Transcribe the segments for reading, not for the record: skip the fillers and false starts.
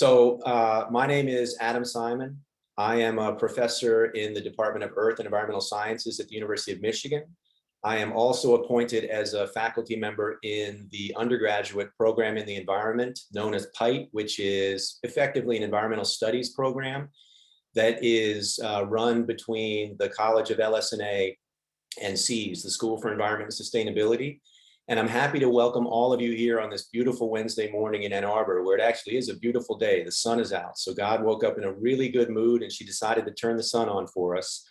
My name is Adam Simon. I am a professor in the Department of Earth and Environmental Sciences at the University of Michigan. I am also appointed as a faculty member in the undergraduate program in the environment known as PITE, which is effectively an environmental studies program that is run between the College of LS&A and SEAS, the School for Environment and Sustainability. And I'm happy to welcome all of you here on this beautiful Wednesday morning in Ann Arbor, where it actually is a beautiful day. The sun is out. So God woke up in a really good mood and she decided to turn the sun on for us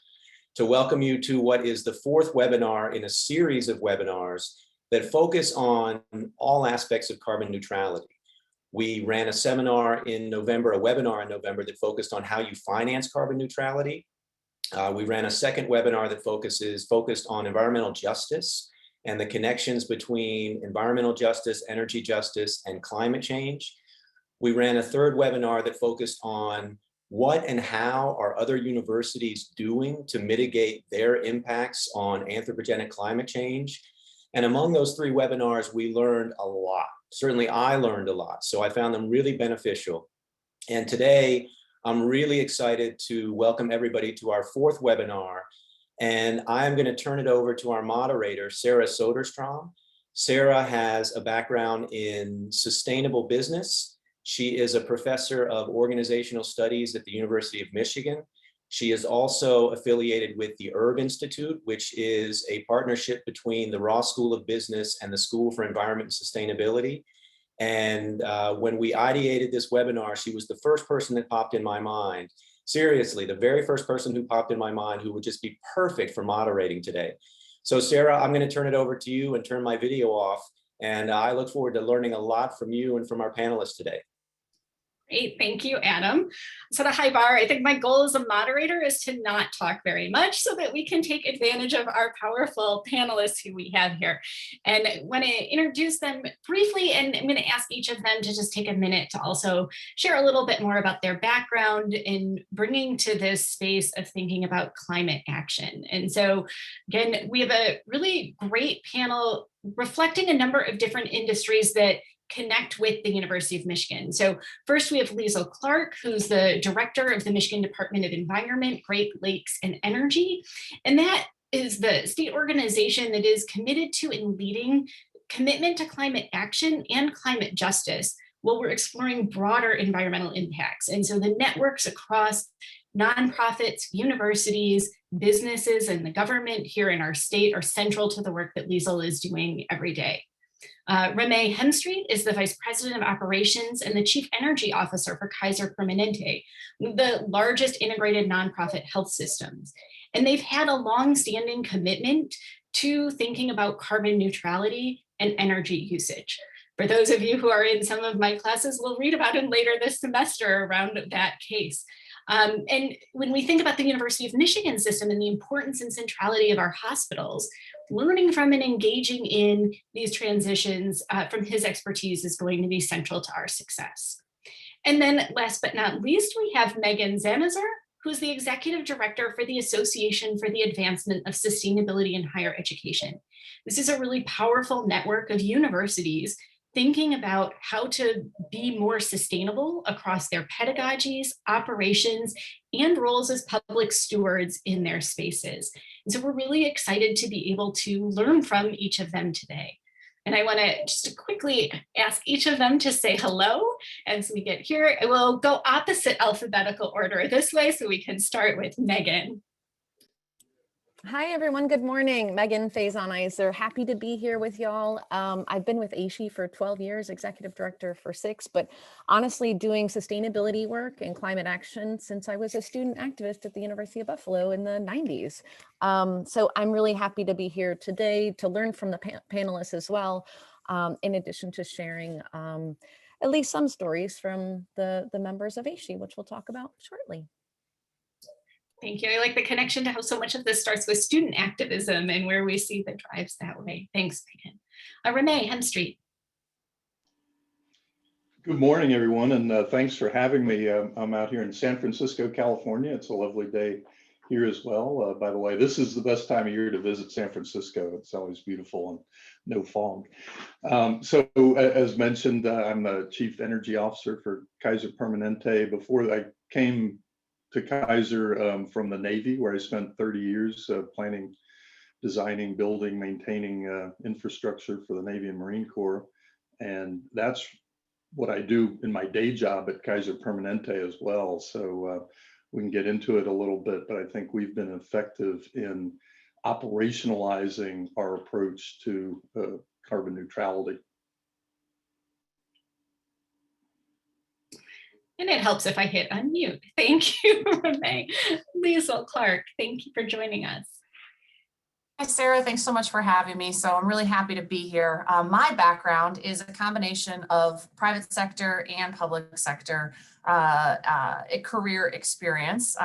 to welcome you to what is the fourth webinar in a series of webinars that focus on all aspects of carbon neutrality. We ran a seminar in November, a webinar in November that focused on how you finance carbon neutrality. We ran a second webinar that focused on environmental justice and the connections between environmental justice, energy justice, and climate change. We ran a third webinar that focused on what and how are other universities doing to mitigate their impacts on anthropogenic climate change. And among those three webinars, we learned a lot. Certainly I learned a lot, so I found them really beneficial. And today, I'm really excited to welcome everybody to our fourth webinar. And I'm going to turn it over to our moderator, Sara Soderstrom. Sara has a background in sustainable business. She is a professor of organizational studies at the University of Michigan. She is also affiliated with the Herb Institute, which is a partnership between the Ross School of Business and the School for Environment and Sustainability. And when we ideated this webinar, she was the first person that popped in my mind. Seriously, the very first person who popped in my mind who would just be perfect for moderating today. So Sara, I'm going to turn it over to you and turn my video off. And I look forward to learning a lot from you and from our panelists today. Great, thank you, Adam. Set a high bar. I think my goal as a moderator is to not talk very much so that we can take advantage of our powerful panelists who we have here. And I want to introduce them briefly, and I'm going to ask each of them to just take a minute to also share a little bit more about their background in bringing to this space of thinking about climate action. And so, again, we have a really great panel reflecting a number of different industries that connect with the University of Michigan. So first we have Liesl Clark, who's the director of the Michigan Department of Environment, Great Lakes and Energy. And that is the state organization that is committed to and leading commitment to climate action and climate justice while we're exploring broader environmental impacts. And so the networks across nonprofits, universities, businesses, and the government here in our state are central to the work that Liesl is doing every day. Rame Hemstreet is the Vice President of Operations and the Chief Energy Officer for Kaiser Permanente, the largest integrated nonprofit health systems. And they've had a long-standing commitment to thinking about carbon neutrality and energy usage. For those of you who are in some of my classes, we'll read about it later this semester around that case. And when we think about the University of Michigan system and the importance and centrality of our hospitals, learning from and engaging in these transitions from his expertise is going to be central to our success. And then last but not least, we have Meghan Zahniser, who's the Executive Director for the Association for the Advancement of Sustainability in Higher Education. This is a really powerful network of universities thinking about how to be more sustainable across their pedagogies, operations, and roles as public stewards in their spaces. And so we're really excited to be able to learn from each of them today. And I want to just quickly ask each of them to say hello as we get here. I will go opposite alphabetical order this way so we can start with Meghan. Hi, everyone. Good morning. Meghan Fay Zahniser. Happy to be here with y'all. I've been with ASHE for 12 years, executive director for 6, but honestly doing sustainability work and climate action since I was a student activist at the University of Buffalo in the 90s. So I'm really happy to be here today to learn from the panelists as well, in addition to sharing at least some stories from the members of ASHE, which we'll talk about shortly. Thank you. I like the connection to how so much of this starts with student activism and where we see the drives that way. Thanks, Meghan. Rame Hemstreet. Good morning, everyone, and thanks for having me. I'm out here in San Francisco, California. It's a lovely day here as well. By the way, this is the best time of year to visit San Francisco. It's always beautiful, and no fog. So as mentioned, I'm the Chief Energy Officer for Kaiser Permanente. Before I came to Kaiser from the Navy, where I spent 30 years planning, designing, building, maintaining infrastructure for the Navy and Marine Corps. And that's what I do in my day job at Kaiser Permanente as well. So we can get into it a little bit, but I think we've been effective in operationalizing our approach to carbon neutrality. And it helps if I hit unmute. Thank you, Rame. Liesl Clark, thank you for joining us. Hi, Sarah. Thanks so much for having me. So I'm really happy to be here. My background is a combination of private sector and public sector career experience.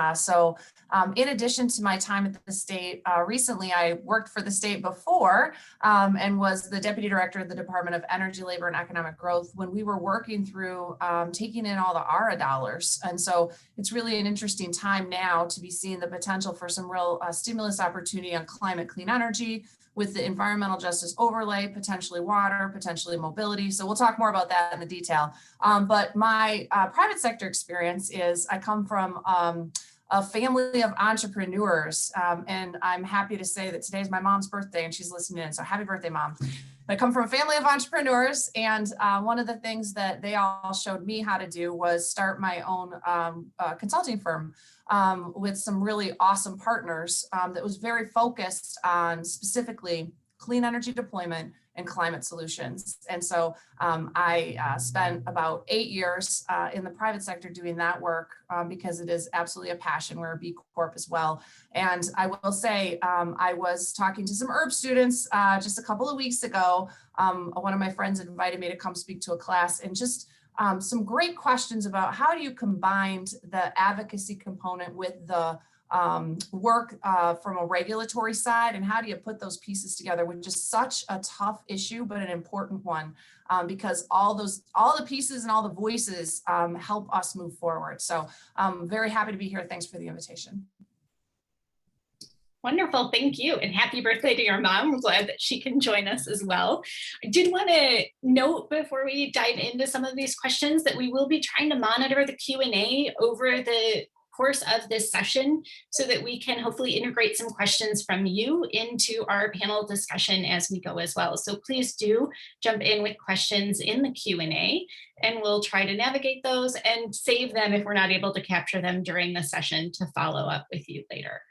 In addition to my time at the state, recently I worked for the state before and was the deputy director of the Department of Energy, Labor, and Economic Growth when we were working through taking in all the ARA dollars. And so it's really an interesting time now to be seeing the potential for some real stimulus opportunity on climate clean energy with the environmental justice overlay, potentially water, potentially mobility. So we'll talk more about that in the detail. But my private sector experience is I come from a family of entrepreneurs. And I'm happy to say that today's my mom's birthday and she's listening in. So happy birthday, Mom. I come from a family of entrepreneurs. And one of the things that they all showed me how to do was start my own consulting firm with some really awesome partners that was very focused on specifically clean energy deployment and climate solutions. And so I spent about 8 years in the private sector doing that work because it is absolutely a passion. We're a B Corp as well. And I will say, I was talking to some herb students just a couple of weeks ago. One of my friends invited me to come speak to a class and just some great questions about how do you combine the advocacy component with the work from a regulatory side, and how do you put those pieces together, which is such a tough issue, but an important one because all the pieces and all the voices help us move forward. So I'm very happy to be here. Thanks for the invitation. Wonderful, thank you. And happy birthday to your mom. I'm glad that she can join us as well. I did want to note before we dive into some of these questions that we will be trying to monitor the Q&A over the course of this session so that we can hopefully integrate some questions from you into our panel discussion as we go as well. So please do jump in with questions in the Q&A and we'll try to navigate those and save them if we're not able to capture them during the session to follow up with you later.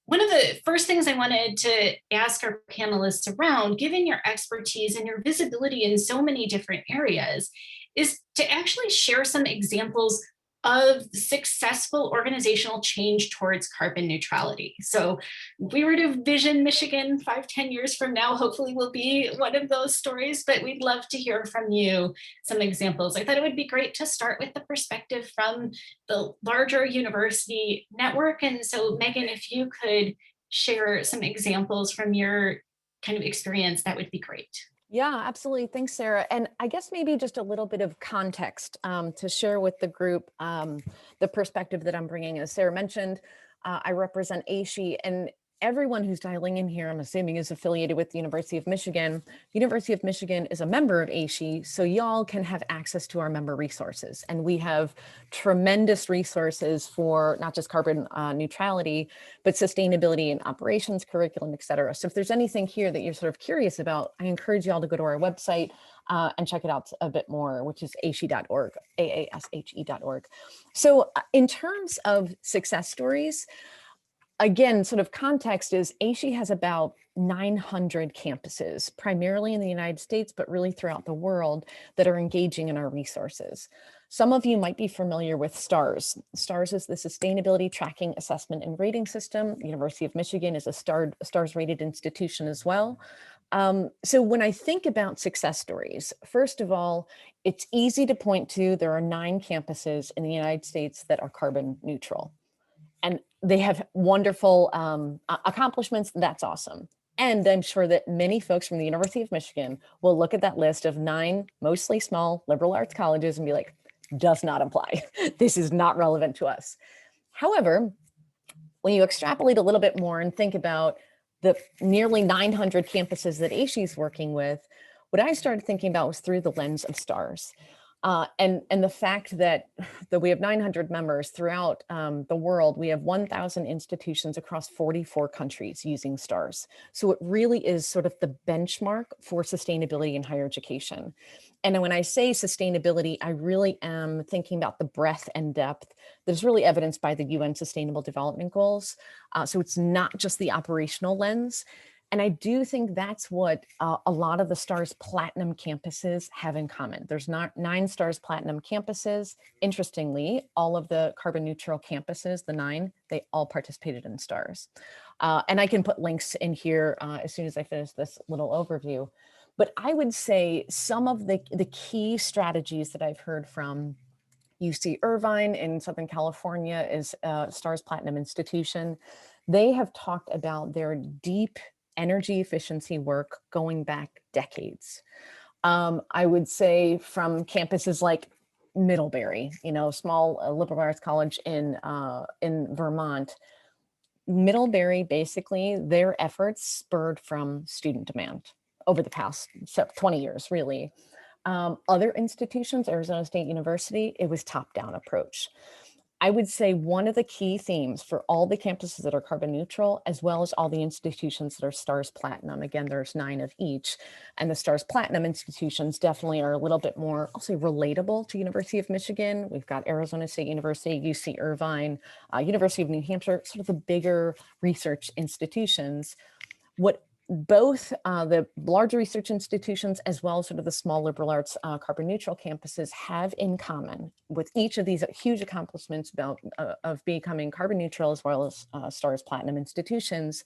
One of the first things I wanted to ask our panelists around, given your expertise and your visibility in so many different areas, is to actually share some examples of successful organizational change towards carbon neutrality. So if we were to vision Michigan 5-10 years from now, hopefully we'll be one of those stories, but we'd love to hear from you some examples. I thought it would be great to start with the perspective from the larger university network. And so Megan, if you could share some examples from your kind of experience, that would be great. Yeah, absolutely. Thanks, Sarah. And I guess maybe just a little bit of context to share with the group the perspective that I'm bringing. As Sarah mentioned, I represent ASHE, and everyone who's dialing in here, I'm assuming, is affiliated with the University of Michigan. University of Michigan is a member of ASHE, so y'all can have access to our member resources. And we have tremendous resources for not just carbon neutrality, but sustainability and operations, curriculum, et cetera. So if there's anything here that you're sort of curious about, I encourage y'all to go to our website and check it out a bit more, which is ashe.org, aashe.org. So in terms of success stories, again, sort of context is ASHE has about 900 campuses, primarily in the United States, but really throughout the world, that are engaging in our resources. Some of you might be familiar with STARS. STARS is the Sustainability Tracking Assessment and Rating System. The University of Michigan is a STARS rated institution as well. So when I think about success stories, first of all, it's easy to point to, there are 9 campuses in the United States that are carbon neutral. And they have wonderful accomplishments. That's awesome. And I'm sure that many folks from the University of Michigan will look at that list of 9 mostly small liberal arts colleges and be like, does not apply. This is not relevant to us. However, when you extrapolate a little bit more and think about the nearly 900 campuses that ASHE's working with, what I started thinking about was through the lens of stars. And the fact that we have 900 members throughout the world, we have 1,000 institutions across 44 countries using stars. So it really is sort of the benchmark for sustainability in higher education. And when I say sustainability, I really am thinking about the breadth and depth that is really evidenced by the UN Sustainable Development Goals. So it's not just the operational lens. And I do think that's what a lot of the STARS Platinum campuses have in common. There's not 9 STARS Platinum campuses. Interestingly, all of the carbon neutral campuses, the 9, they all participated in STARS. And I can put links in here as soon as I finish this little overview. But I would say some of the key strategies that I've heard from UC Irvine in Southern California is STARS Platinum Institution. They have talked about their deep energy efficiency work going back decades. I would say from campuses like Middlebury, small liberal arts college in Vermont. Middlebury, basically, their efforts spurred from student demand over the past 20 years, really. Other institutions, Arizona State University, it was top-down approach. I would say one of the key themes for all the campuses that are carbon neutral, as well as all the institutions that are STARS Platinum, again, there's 9 of each, and the STARS Platinum institutions definitely are a little bit more, I'll say, relatable to University of Michigan. We've got Arizona State University, UC Irvine, University of New Hampshire, sort of the bigger research institutions. What both the larger research institutions as well as sort of the small liberal arts carbon neutral campuses have in common with each of these huge accomplishments of becoming carbon neutral as well as STARS Platinum institutions,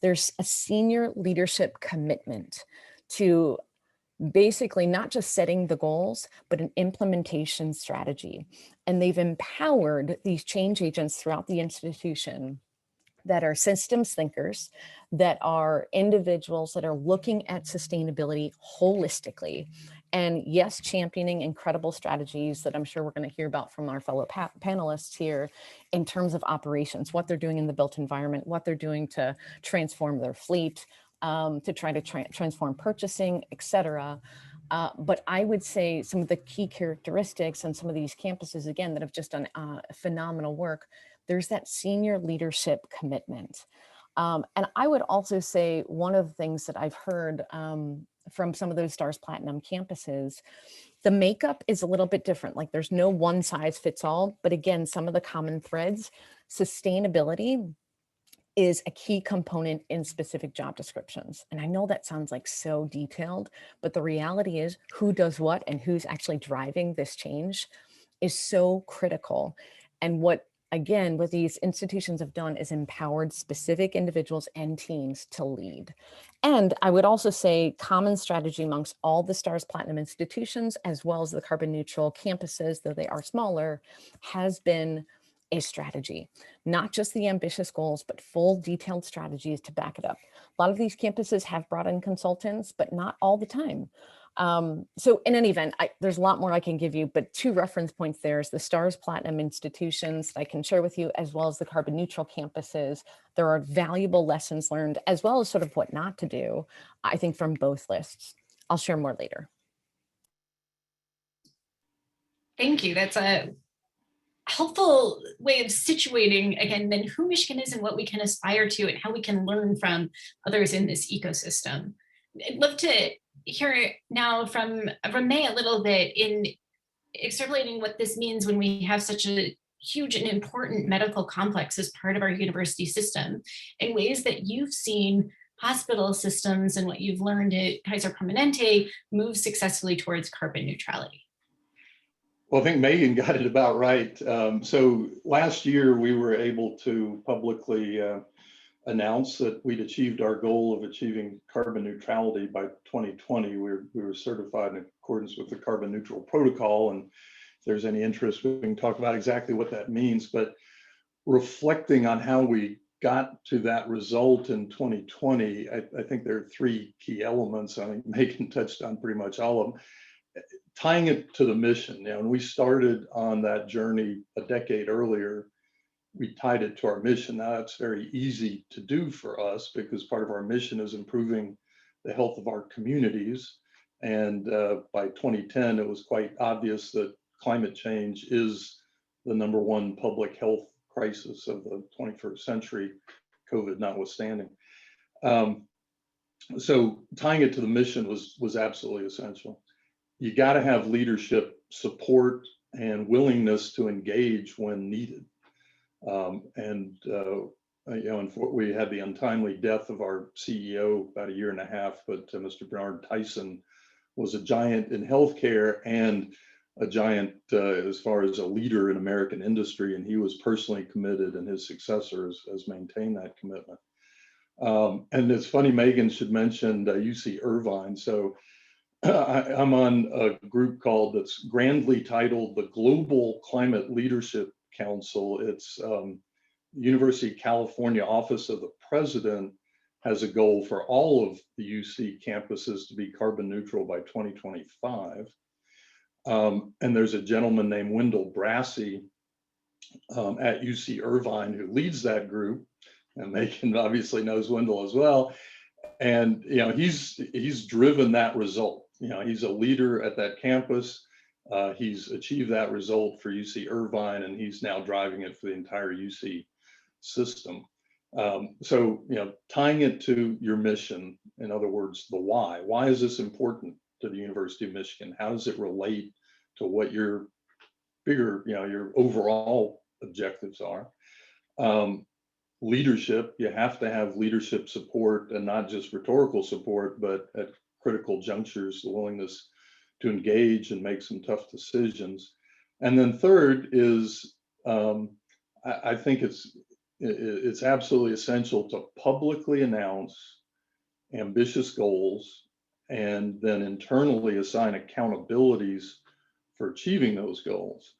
there's a senior leadership commitment to basically not just setting the goals, but an implementation strategy. And they've empowered these change agents throughout the institution that are systems thinkers, that are individuals that are looking at sustainability holistically. And yes, championing incredible strategies that I'm sure we're going to hear about from our fellow panelists here in terms of operations, what they're doing in the built environment, what they're doing to transform their fleet, to try to transform purchasing, et cetera. But I would say some of the key characteristics on some of these campuses, again, that have just done phenomenal work, there's that senior leadership commitment. And I would also say one of the things that I've heard from some of those STARS Platinum campuses, the makeup is a little bit different. Like there's no one size fits all, but again, some of the common threads, sustainability is a key component in specific job descriptions. And I know that sounds like so detailed, but the reality is who does what and who's actually driving this change is so critical. And what these institutions have done is empowered specific individuals and teams to lead. And I would also say common strategy amongst all the STARS Platinum institutions, as well as the carbon neutral campuses, though they are smaller, has been a strategy, not just the ambitious goals, but full detailed strategies to back it up. A lot of these campuses have brought in consultants, but not all the time. So in any event, there's a lot more I can give you, but 2 reference points there is the STARS Platinum institutions that I can share with you, as well as the carbon neutral campuses. There are valuable lessons learned, as well as sort of what not to do, I think, from both lists. I'll share more later. Thank you. That's a helpful way of situating, again, then who Michigan is and what we can aspire to and how we can learn from others in this ecosystem. I'd love to hear now from Rame a little bit in extrapolating what this means when we have such a huge and important medical complex as part of our university system, in ways that you've seen hospital systems and what you've learned at Kaiser Permanente move successfully towards carbon neutrality. Well, I think Megan got it about right. So last year we were able to publicly announce that we'd achieved our goal of achieving carbon neutrality by 2020. We were certified in accordance with the carbon neutral protocol. And if there's any interest, we can talk about exactly what that means. But reflecting on how we got to that result in 2020, I think there are 3 key elements. I think Megan touched on pretty much all of them. Tying it to the mission. When we started on that journey a decade earlier, we tied it to our mission. Now that's very easy to do for us because part of our mission is improving the health of our communities. And by 2010, it was quite obvious that climate change is the #1 public health crisis of the 21st century, COVID notwithstanding. So tying it to the mission was absolutely essential. You got to have leadership support and willingness to engage when needed. We had the untimely death of our CEO about 1.5 years, but Mr. Bernard Tyson was a giant in healthcare and a giant as far as a leader in American industry, and he was personally committed, and his successors has maintained that commitment. And it's funny, Meghan should mention UC Irvine. So I'm on a group that's grandly titled the Global Climate Leadership Council. It's University of California Office of the President has a goal for all of the UC campuses to be carbon neutral by 2025. And there's a gentleman named Wendell Brassey at UC Irvine who leads that group, and Meghan obviously knows Wendell as well. And he's driven that result. He's a leader at that campus. He's achieved that result for UC Irvine, and he's now driving it for the entire UC system. So tying it to your mission, in other words, the why. Why is this important to the University of Michigan? How does it relate to what your bigger, your overall objectives are? Leadership, you have to have leadership support, and not just rhetorical support, but at critical junctures, the willingness to engage and make some tough decisions. And then third is, I think it's absolutely essential to publicly announce ambitious goals and then internally assign accountabilities for achieving those goals.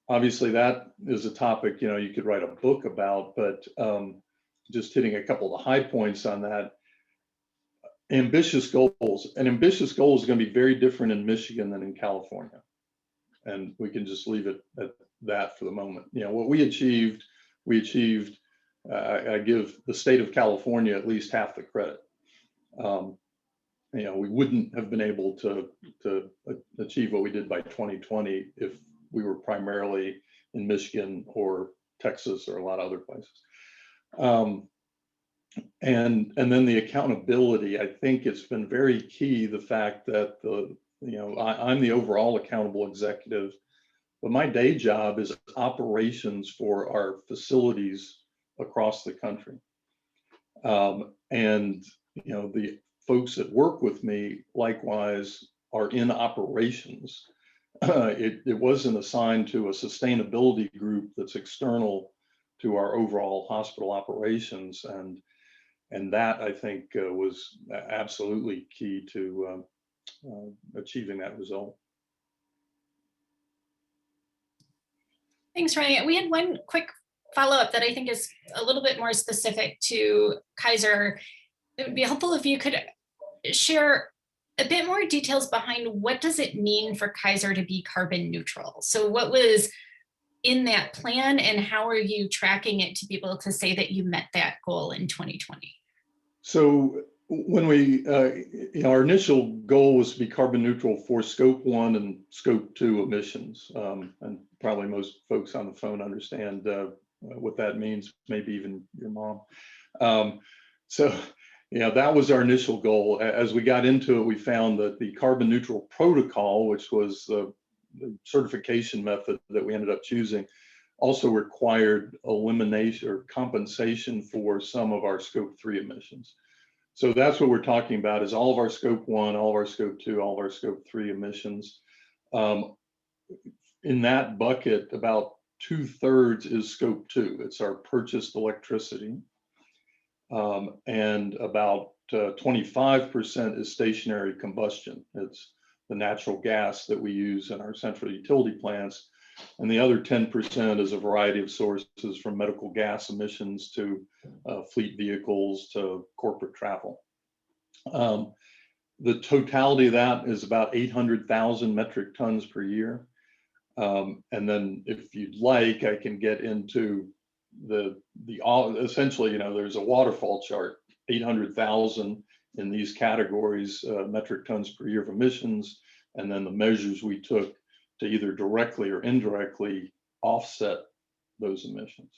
Obviously, that is a topic you could write a book about, but just hitting a couple of the high points on that. Ambitious goals. An ambitious goal is going to be very different in Michigan than in California, and we can just leave it at that for the moment. What we achieved. I give the state of California at least half the credit. We wouldn't have been able to achieve what we did by 2020 if we were primarily in Michigan or Texas or a lot of other places. And then the accountability, I think it's been very key, the fact that I'm the overall accountable executive, but my day job is operations for our facilities across the country. And the folks that work with me likewise are in operations. It wasn't assigned to a sustainability group that's external to our overall hospital operations, and that I think was absolutely key to achieving that result. Thanks, Ryan. We had one quick follow-up that I think is a little bit more specific to Kaiser. It would be helpful if you could share a bit more details behind what does it mean for Kaiser to be carbon neutral? So what was in that plan, and how are you tracking it to be able to say that you met that goal in 2020? So when we, our initial goal was to be carbon neutral for Scope 1 and Scope 2 emissions. And probably most folks on the phone understand what that means, maybe even your mom. That was our initial goal. As we got into it, we found that the carbon neutral protocol, which was the certification method that we ended up choosing, also required elimination or compensation for some of our Scope 3 emissions. So that's what we're talking about, is all of our Scope 1, all of our Scope 2, all of our Scope 3 emissions. In that bucket, about 2/3 is Scope 2. It's our purchased electricity. And about 25% is stationary combustion. It's the natural gas that we use in our central utility plants. And the other 10% is a variety of sources, from medical gas emissions to fleet vehicles to corporate travel. The totality of that is about 800,000 metric tons per year. And then if you'd like, I can get into essentially, you know, there's a waterfall chart, 800,000 in these categories, metric tons per year of emissions, and then the measures we took to either directly or indirectly offset those emissions.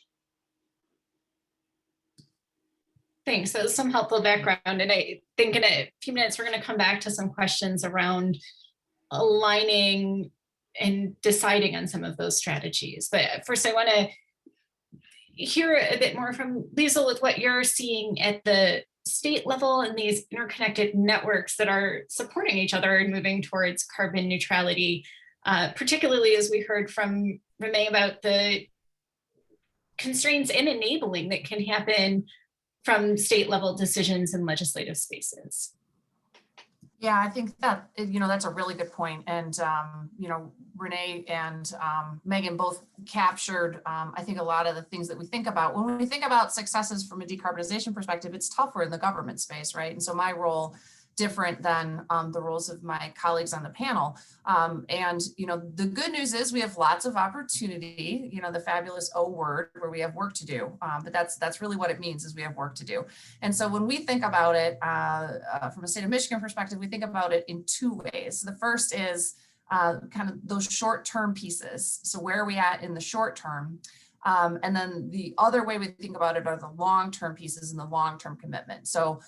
Thanks. That was some helpful background. And I think in a few minutes, we're going to come back to some questions around aligning and deciding on some of those strategies. But first, I want to hear a bit more from Liesl with what you're seeing at the state level and these interconnected networks that are supporting each other and moving towards carbon neutrality, particularly as we heard from Rame about the constraints and enabling that can happen from state level decisions in legislative spaces. Yeah, I think that, you know, that's a really good point. And, you know, Renee and Megan both captured, I think, a lot of the things that we think about. When we think about successes from a decarbonization perspective, it's tougher in the government space, right? And so my role, different than the roles of my colleagues on the panel. And, you know, the good news is we have lots of opportunity, you know, the fabulous O word, where we have work to do. But that's really what it means, is we have work to do. And so when we think about it from a state of Michigan perspective, we think about it in two ways. The first is kind of those short-term pieces. So where are we at in the short term? And then the other way we think about it are the long-term pieces and the long-term commitment. So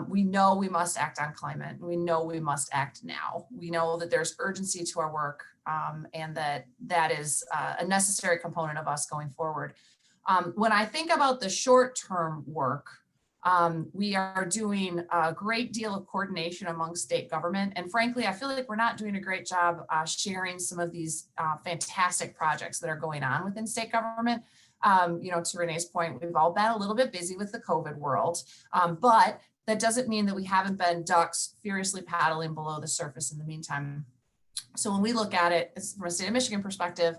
we know we must act on climate. We know we must act now. We know that there's urgency to our work, and that is a necessary component of us going forward. When I think about the short-term work, we are doing a great deal of coordination among state government. And frankly, I feel like we're not doing a great job sharing some of these fantastic projects that are going on within state government. You know, to Renee's point, we've all been a little bit busy with the COVID world, but that doesn't mean that we haven't been ducks furiously paddling below the surface in the meantime. So when we look at it from a state of Michigan perspective,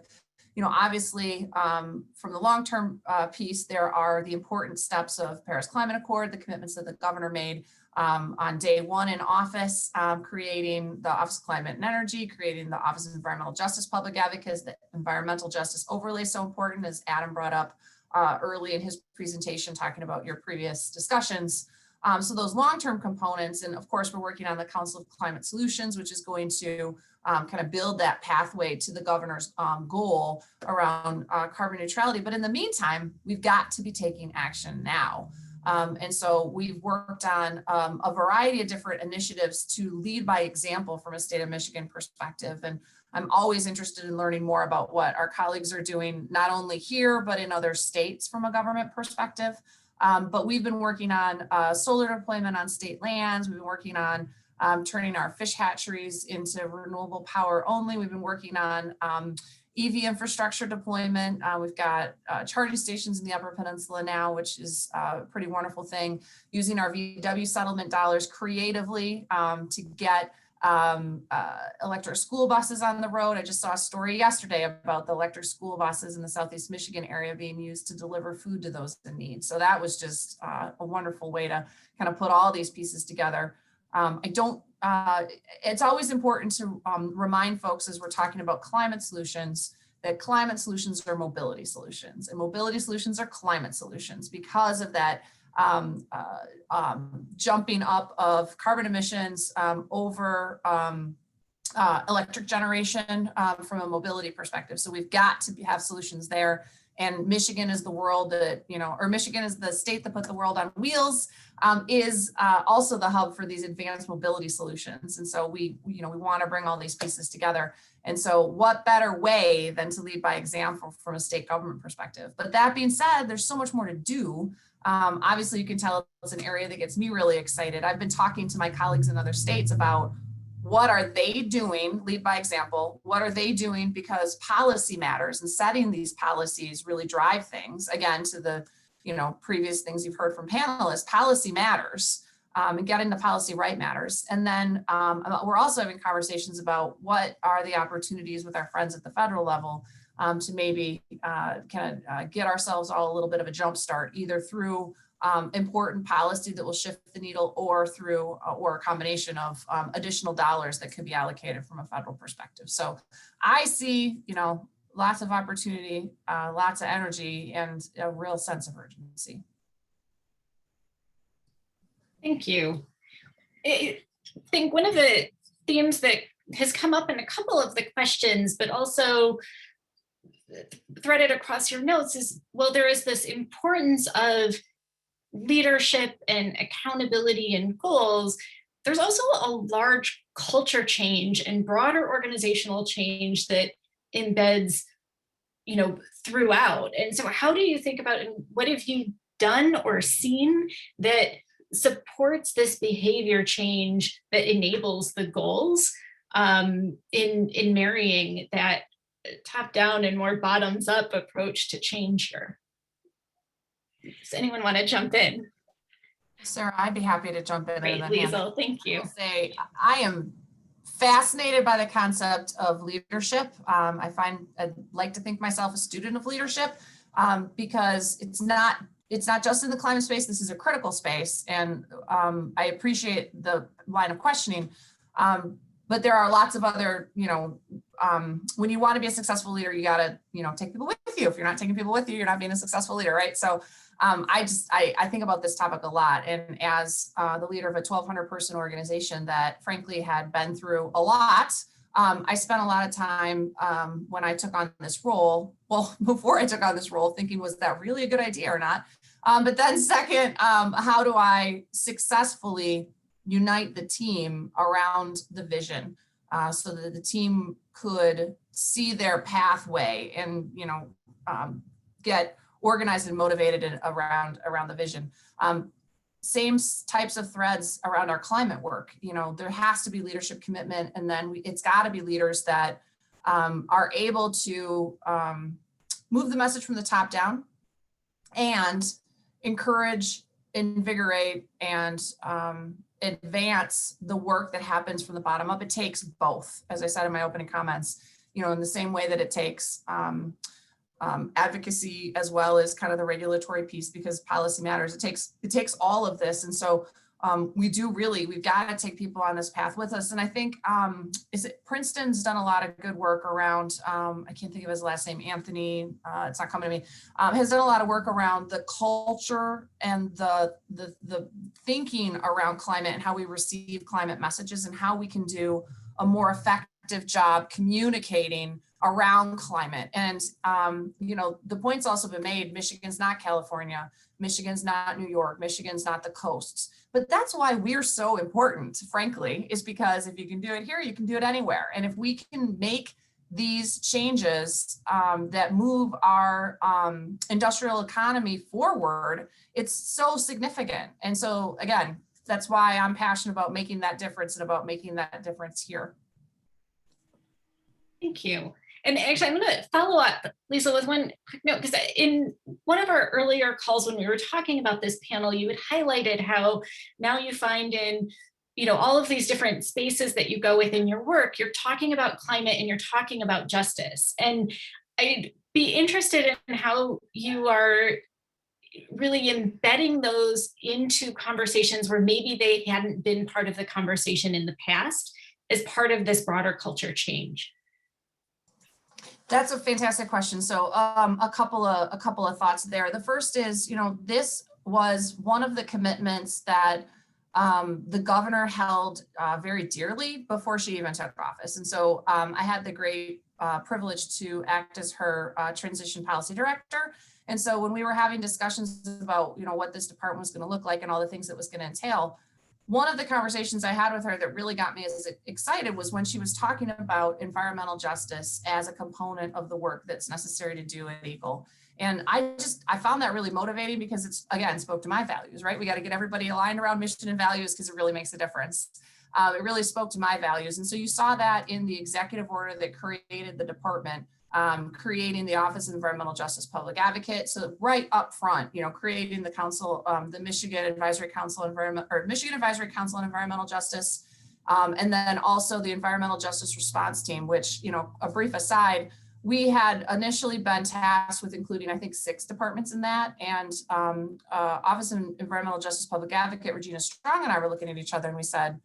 you know, obviously, from the long-term piece, there are the important steps of Paris Climate Accord, the commitments that the governor made on day one in office, creating the Office of Climate and Energy, creating the Office of Environmental Justice Public Advocates. The environmental justice overlay is so important, as Adam brought up early in his presentation, talking about your previous discussions. So those long-term components, and of course, we're working on the Council of Climate Solutions, which is going to kind of build that pathway to the governor's goal around carbon neutrality. But in the meantime, we've got to be taking action now. And so we've worked on a variety of different initiatives to lead by example from a state of Michigan perspective. And I'm always interested in learning more about what our colleagues are doing, not only here, but in other states from a government perspective. But we've been working on solar deployment on state lands. We've been working on turning our fish hatcheries into renewable power only. We've been working on EV infrastructure deployment. We've got charging stations in the Upper Peninsula now, which is a pretty wonderful thing, using our VW settlement dollars creatively to get electric school buses on the road. I just saw a story yesterday about the electric school buses in the Southeast Michigan area being used to deliver food to those in need. So that was just a wonderful way to kind of put all these pieces together. It's always important to remind folks, as we're talking about climate solutions, that climate solutions are mobility solutions, and mobility solutions are climate solutions because of that jumping up of carbon emissions over electric generation from a mobility perspective. So we've got to have solutions there. And Michigan is the world that, you know, or Michigan is the state that put the world on wheels, is also the hub for these advanced mobility solutions. And so we want to bring all these pieces together. And so what better way than to lead by example from a state government perspective? But that being said, there's so much more to do. Obviously, you can tell it's an area that gets me really excited. I've been talking to my colleagues in other states about what are they doing, lead by example, what are they doing, because policy matters, and setting these policies really drive things. Again, to the previous things you've heard from panelists, policy matters, and getting the policy right matters. And then we're also having conversations about what are the opportunities with our friends at the federal level to maybe get ourselves all a little bit of a jump start, either through important policy that will shift the needle, or through or a combination of additional dollars that could be allocated from a federal perspective. So I see, lots of opportunity, lots of energy, and a real sense of urgency. Thank you. I think one of the themes that has come up in a couple of the questions, but also threaded across your notes is, well, there is this importance of leadership and accountability and goals. There's also a large culture change and broader organizational change that embeds, throughout. And so how do you think about, and what have you done or seen that supports this behavior change that enables the goals in marrying that top down and more bottoms up approach to change here? Does anyone want to jump in? Sarah, I'd be happy to jump in. Great, Liesl, thank you. Say, I am fascinated by the concept of leadership. I'd like to think myself a student of leadership because it's not just in the climate space. This is a critical space, and I appreciate the line of questioning. But there are lots of other, when you want to be a successful leader, you got to, take people with you. If you're not taking people with you, you're not being a successful leader, right? So I think about this topic a lot. And as the leader of a 1,200 person organization that frankly had been through a lot, I spent a lot of time when I took on this role, well, before I took on this role, thinking, was that really a good idea or not? But then second, how do I successfully unite the team around the vision so that the team could see their pathway and, get organized and motivated around the vision. Same types of threads around our climate work. There has to be leadership commitment, and then it's got to be leaders that are able to move the message from the top down and encourage, invigorate, and advance the work that happens from the bottom up. It takes both, as I said in my opening comments, in the same way that it takes advocacy as well as kind of the regulatory piece, because policy matters. It takes all of this. And so we've got to take people on this path with us. And I think, Princeton's done a lot of good work around, I can't think of his last name, Anthony, it's not coming to me, has done a lot of work around the culture and the thinking around climate and how we receive climate messages and how we can do a more effective job communicating around climate. And, the point's also been made, Michigan's not California, Michigan's not New York, Michigan's not the coasts. But that's why we're so important, frankly, is because if you can do it here, you can do it anywhere. And if we can make these changes that move our industrial economy forward, it's so significant. And so again, that's why I'm passionate about making that difference and about making that difference here. Thank you. And actually, I'm going to follow up, Liesl, with one quick note, because in one of our earlier calls when we were talking about this panel, you had highlighted how now you find in, all of these different spaces that you go within your work, you're talking about climate and you're talking about justice. And I'd be interested in how you are really embedding those into conversations where maybe they hadn't been part of the conversation in the past as part of this broader culture change. That's a fantastic question. So a couple of thoughts there. The first is, this was one of the commitments that the governor held very dearly before she even took office. And so I had the great privilege to act as her transition policy director. And so when we were having discussions about, what this department was going to look like and all the things it was going to entail, one of the conversations I had with her that really got me as excited was when she was talking about environmental justice as a component of the work that's necessary to do at Eagle. And I found that really motivating because it's, again, spoke to my values, right? We got to get everybody aligned around mission and values because it really makes a difference. It really spoke to my values. And so you saw that in the executive order that created the department, creating the Office of Environmental Justice Public Advocate. So right up front, creating the council, the Michigan Advisory Council on Environmental Justice, and then also the Environmental Justice Response Team, which, a brief aside, we had initially been tasked with including, I think, 6 departments in that. And Office of Environmental Justice Public Advocate, Regina Strong and I were looking at each other and we said,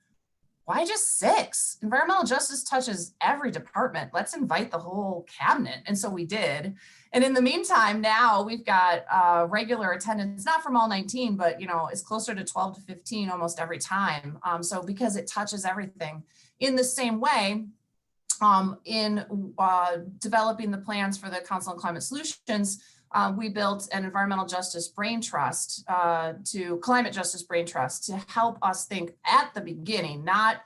why just 6? Environmental justice touches every department. Let's invite the whole cabinet. And so we did. And in the meantime, now we've got regular attendance, not from all 19, but it's closer to 12 to 15 almost every time. So because it touches everything. In the same way, in developing the plans for the Council on Climate Solutions, we built an environmental justice brain trust to climate justice brain trust to help us think at the beginning, not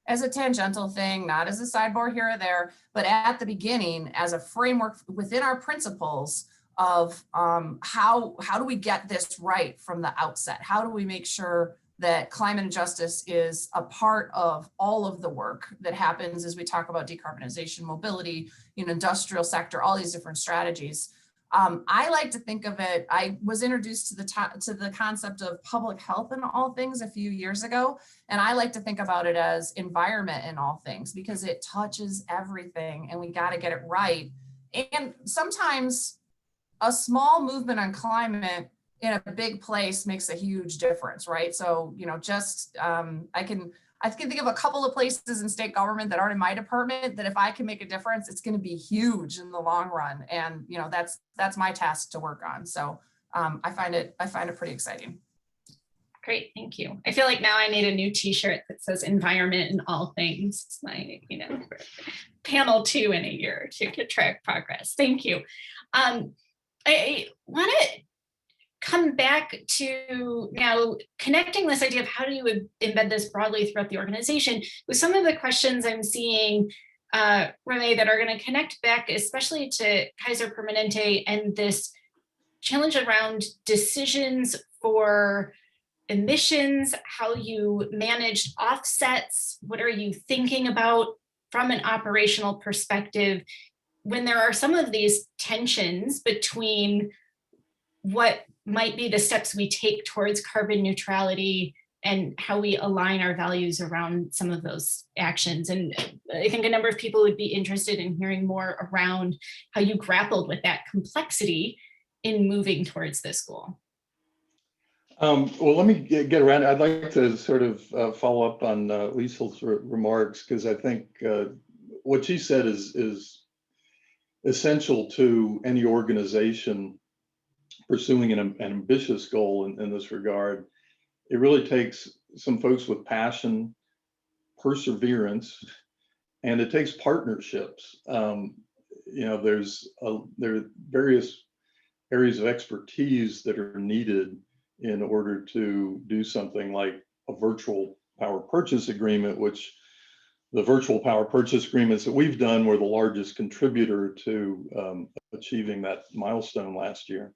as a tangential thing, not as a sidebar here or there, but at the beginning as a framework within our principles of how do we get this right from the outset? How do we make sure that climate justice is a part of all of the work that happens as we talk about decarbonization, mobility, industrial sector, all these different strategies. I like to think of it, I was introduced to the concept of public health in all things a few years ago. And I like to think about it as environment in all things because it touches everything and we got to get it right. And sometimes a small movement on climate in a big place makes a huge difference, right? So, I can think of a couple of places in state government that aren't in my department that if I can make a difference, it's going to be huge in the long run. And, that's my task to work on. So I find it pretty exciting. Great, thank you. I feel like now I need a new t-shirt that says environment in all things, like, panel 2 in a year to track progress. Thank you. I want to come back to now connecting this idea of how do you embed this broadly throughout the organization with some of the questions I'm seeing, Rame, that are going to connect back, especially to Kaiser Permanente and this challenge around decisions for emissions, how you managed offsets, what are you thinking about from an operational perspective when there are some of these tensions between what might be the steps we take towards carbon neutrality and how we align our values around some of those actions. And I think a number of people would be interested in hearing more around how you grappled with that complexity in moving towards this goal. Well, let me get around. I'd like to sort of follow up on Liesl's remarks, because I think what she said is essential to any organization pursuing an ambitious goal in this regard. It really takes some folks with passion, perseverance, and it takes partnerships. There are various areas of expertise that are needed in order to do something like a virtual power purchase agreement, which the virtual power purchase agreements that we've done were the largest contributor to achieving that milestone last year.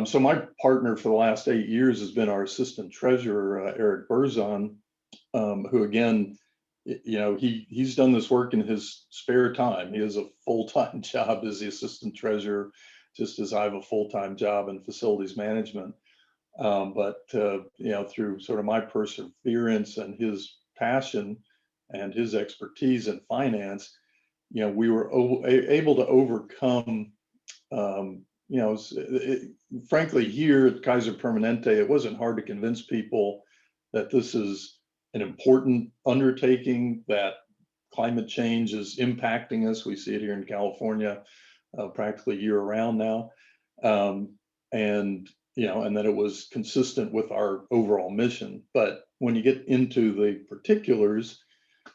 So my partner for the last 8 years has been our assistant treasurer, Eric Berzon, who again, he's done this work in his spare time. He has a full-time job as the assistant treasurer, just as I have a full-time job in facilities management. But through sort of my perseverance and his passion and his expertise in finance, we were able to overcome, frankly, here at Kaiser Permanente, it wasn't hard to convince people that this is an important undertaking, that climate change is impacting us. We see it here in California practically year round now. And that it was consistent with our overall mission. But when you get into the particulars,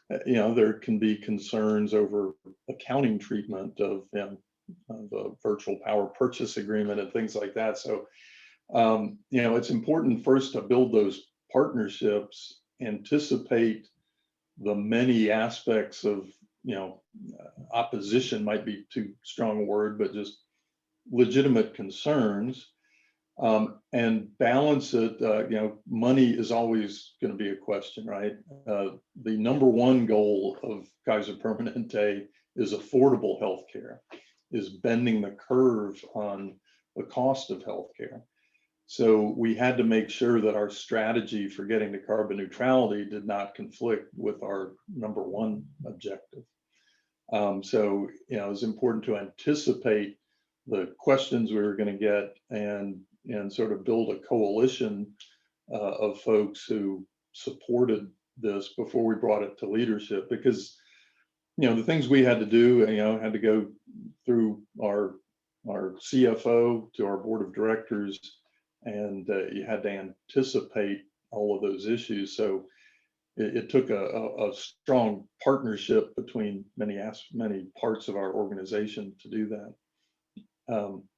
there can be concerns over accounting treatment of the virtual power purchase agreement and things like that. So, it's important first to build those partnerships, anticipate the many aspects of, opposition might be too strong a word, but just legitimate concerns. And balance it. Money is always going to be a question, right? The number one goal of Kaiser Permanente is affordable healthcare, is bending the curve on the cost of healthcare. So we had to make sure that our strategy for getting to carbon neutrality did not conflict with our number one objective. So it was important to anticipate the questions we were going to get and sort of build a coalition of folks who supported this before we brought it to leadership, because, you know, the things we had to do, you know, had to go through our CFO to our board of directors, and you had to anticipate all of those issues. So it took a strong partnership between many parts of our organization to do that.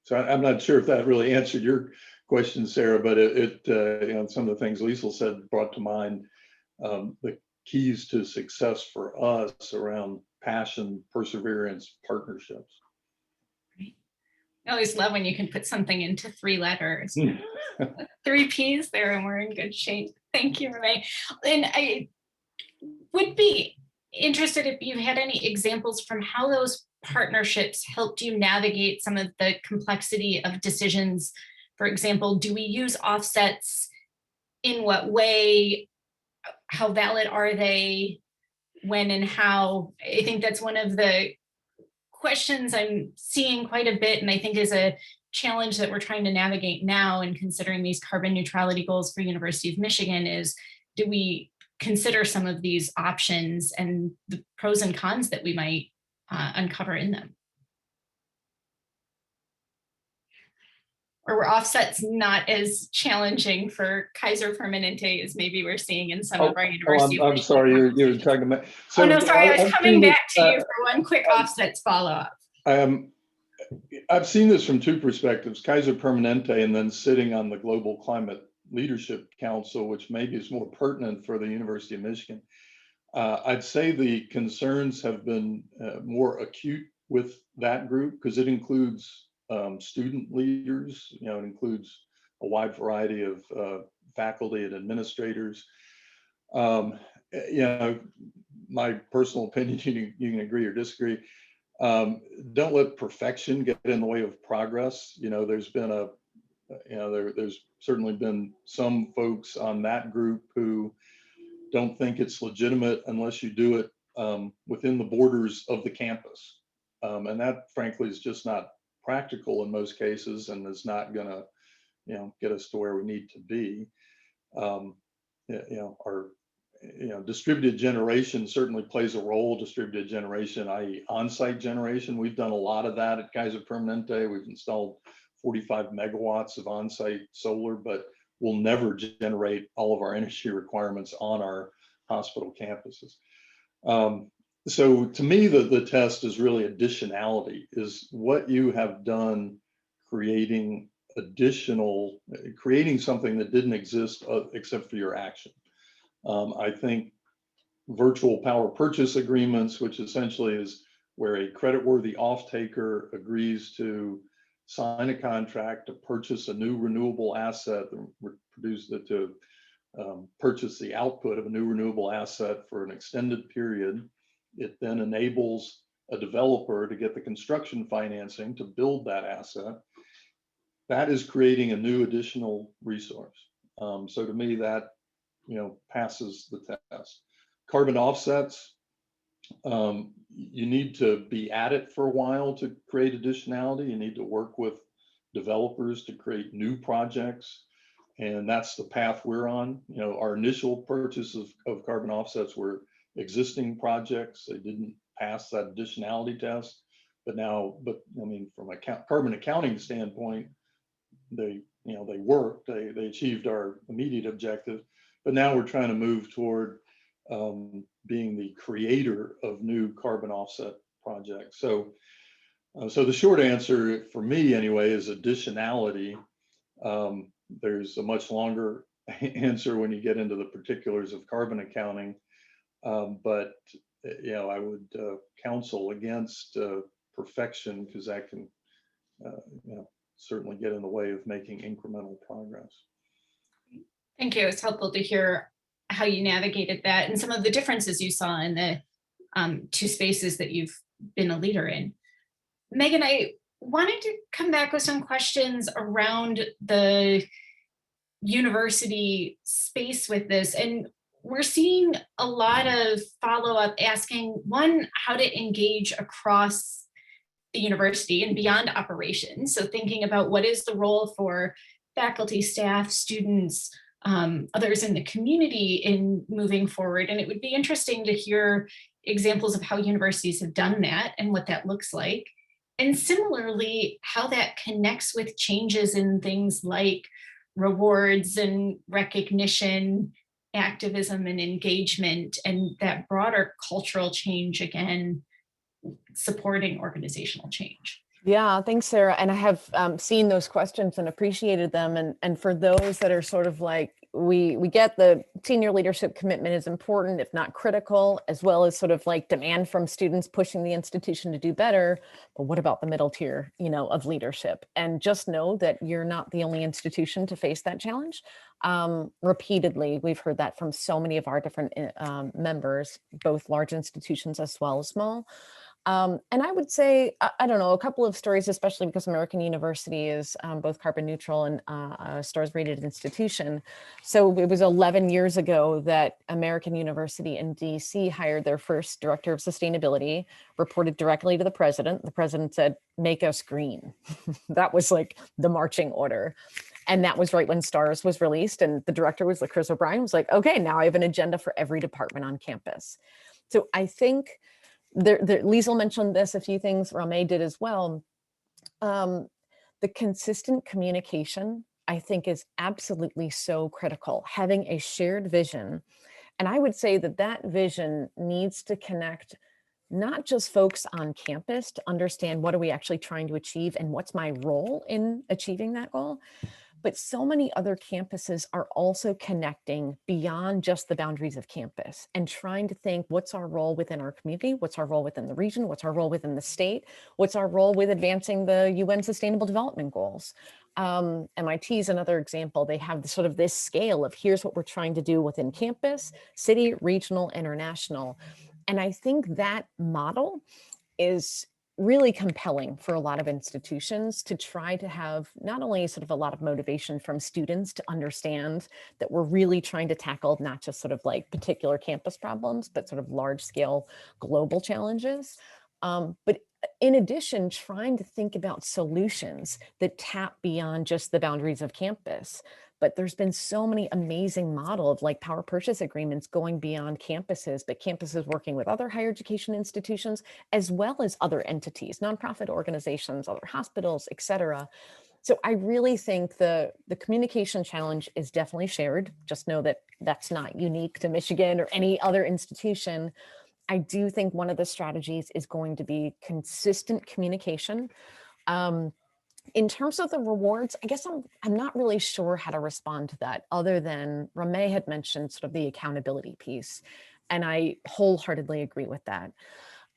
So I'm not sure if that really answered your question, Sarah, but you know, some of the things Liesl said brought to mind the keys to success for us around passion, perseverance, partnerships. I always love when you can put something into 3 letters. 3 Ps there, and we're in good shape. Thank you, Rame. And I would be interested if you had any examples from how those partnerships helped you navigate some of the complexity of decisions. For example, do we use offsets? In what way? How valid are they? When and how? I think that's one of the questions I'm seeing quite a bit, and I think is a challenge that we're trying to navigate now in considering these carbon neutrality goals for University of Michigan is, do we consider some of these options and the pros and cons that we might uncover in them? Or were offsets not as challenging for Kaiser Permanente as maybe we're seeing in some of our University of I'm sorry, you're talking about. So oh no, sorry, I was coming back to you for one quick offsets follow-up. I've seen this from 2 perspectives, Kaiser Permanente and then sitting on the Global Climate Leadership Council, which maybe is more pertinent for the University of Michigan. I'd say the concerns have been more acute with that group because it includes student leaders, you know, it includes a wide variety of faculty and administrators. You know, my personal opinion, you can agree or disagree. Don't let perfection get in the way of progress. You know, there's been there's certainly been some folks on that group who don't think it's legitimate unless you do it within the borders of the campus. And that frankly is just not practical in most cases and is not gonna, you know, get us to where we need to be. Distributed generation certainly plays a role. Distributed generation, i.e. on-site generation. We've done a lot of that at Kaiser Permanente. We've installed 45 megawatts of on-site solar, but we'll never generate all of our energy requirements on our hospital campuses. So to me, the test is really additionality, is what you have done creating something that didn't exist except for your action. I think virtual power purchase agreements, which essentially is where a creditworthy off-taker agrees to sign a contract to purchase a new renewable asset, to purchase the output of a new renewable asset for an extended period. It then enables a developer to get the construction financing to build that asset. That is creating a new additional resource. So to me, that, you know, passes the test. Carbon offsets, you need to be at it for a while to create additionality. You need to work with developers to create new projects. And that's the path we're on. You know, our initial purchase of carbon offsets were existing projects. They didn't pass that additionality test. But I mean, from a carbon accounting standpoint, they worked, they achieved our immediate objective. But now we're trying to move toward being the creator of new carbon offset projects. So the short answer for me anyway is additionality. There's a much longer answer when you get into the particulars of carbon accounting. But you know, I would counsel against perfection, because that can certainly get in the way of making incremental progress. Thank you. It's helpful to hear how you navigated that and some of the differences you saw in the 2 spaces that you've been a leader in. Meghan, I wanted to come back with some questions around the university space with this. And we're seeing a lot of follow-up asking, one, how to engage across the university and beyond operations. So thinking about what is the role for faculty, staff, students, others in the community in moving forward. And it would be interesting to hear examples of how universities have done that and what that looks like. And similarly, how that connects with changes in things like rewards and recognition, activism and engagement, and that broader cultural change, again, supporting organizational change. Yeah, thanks, Sarah. And I have seen those questions and appreciated them. And for those that are sort of like, we get the senior leadership commitment is important, if not critical, as well as sort of like demand from students pushing the institution to do better. But what about the middle tier, of leadership? And just know that you're not the only institution to face that challenge. Repeatedly, we've heard that from so many of our different members, both large institutions as well as small. And I would say, I don't know, a couple of stories, especially because American University is both carbon neutral and a STARS rated institution. So it was 11 years ago that American University in DC hired their first director of sustainability, reported directly to the president. The president said, make us green. That was like the marching order. And that was right when STARS was released. And the director was like, Chris O'Brien was like, okay, now I have an agenda for every department on campus. So I think Liesl mentioned this, a few things Rame did as well. The consistent communication, I think, is absolutely so critical. Having a shared vision. And I would say that that vision needs to connect not just folks on campus to understand what are we actually trying to achieve and what's my role in achieving that goal, but so many other campuses are also connecting beyond just the boundaries of campus and trying to think, what's our role within our community? What's our role within the region? What's our role within the state? What's our role with advancing the UN Sustainable Development Goals? MIT is another example. They have sort of this scale of here's what we're trying to do within campus, city, regional, international. And I think that model is really compelling for a lot of institutions to try to have not only sort of a lot of motivation from students to understand that we're really trying to tackle not just sort of like particular campus problems, but sort of large scale global challenges. But in addition, trying to think about solutions that tap beyond just the boundaries of campus. But there's been so many amazing models like power purchase agreements going beyond campuses, but campuses working with other higher education institutions, as well as other entities, nonprofit organizations, other hospitals, et cetera. So I really think the communication challenge is definitely shared. Just know that that's not unique to Michigan or any other institution. I do think one of the strategies is going to be consistent communication. In terms of the rewards, I guess I'm not really sure how to respond to that, other than Rame had mentioned sort of the accountability piece. And I wholeheartedly agree with that.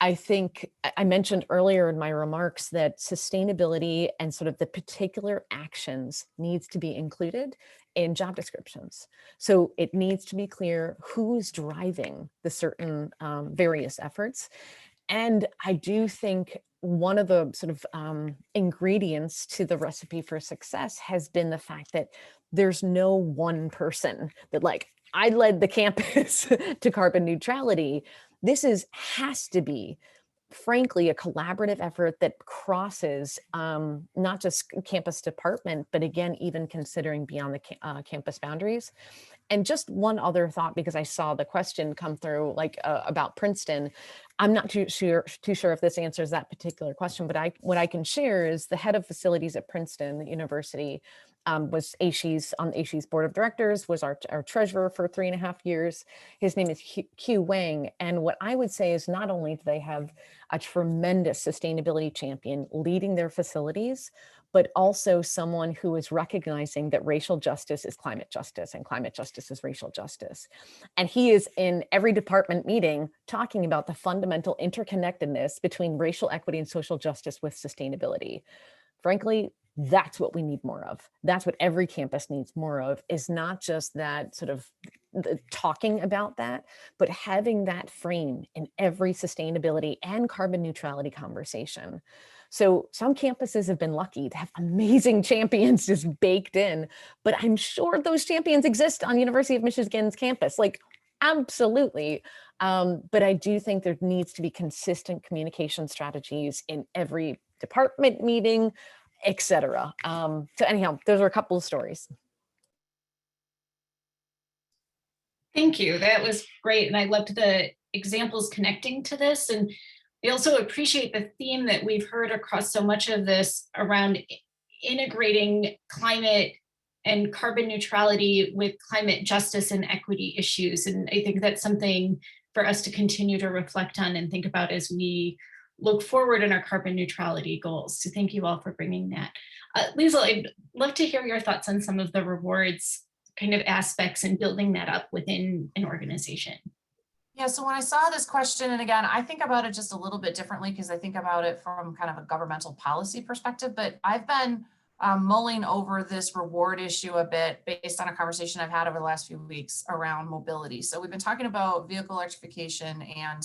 I think I mentioned earlier in my remarks that sustainability and sort of the particular actions needs to be included in job descriptions. So it needs to be clear who's driving the certain various efforts. And I do think one of the sort of ingredients to the recipe for success has been the fact that there's no one person that like, I led the campus to carbon neutrality. This has to be, frankly, a collaborative effort that crosses not just campus department, but again, even considering beyond the campus boundaries. And just one other thought, because I saw the question come through like about Princeton. I'm not too sure if this answers that particular question, but what I can share is the head of facilities at Princeton University was on ASHE's board of directors, was our treasurer for 3.5 years. His name is Q Wang. And what I would say is not only do they have a tremendous sustainability champion leading their facilities, but also someone who is recognizing that racial justice is climate justice and climate justice is racial justice. And he is in every department meeting talking about the fundamental interconnectedness between racial equity and social justice with sustainability. Frankly, that's what we need more of. That's what every campus needs more of, is not just that sort of talking about that, but having that frame in every sustainability and carbon neutrality conversation. So some campuses have been lucky to have amazing champions just baked in, but I'm sure those champions exist on University of Michigan's campus, like absolutely. But I do think there needs to be consistent communication strategies in every department meeting, et cetera. So anyhow, those are a couple of stories. Thank you. That was great. And I loved the examples connecting to this. And I also appreciate the theme that we've heard across so much of this around integrating climate and carbon neutrality with climate justice and equity issues. And I think that's something for us to continue to reflect on and think about as we look forward in our carbon neutrality goals. So thank you all for bringing that. Liesl, I'd love to hear your thoughts on some of the rewards kind of aspects and building that up within an organization. Yeah, so when I saw this question, and again, I think about it just a little bit differently because I think about it from kind of a governmental policy perspective, but I've been mulling over this reward issue a bit based on a conversation I've had over the last few weeks around mobility. So we've been talking about vehicle electrification and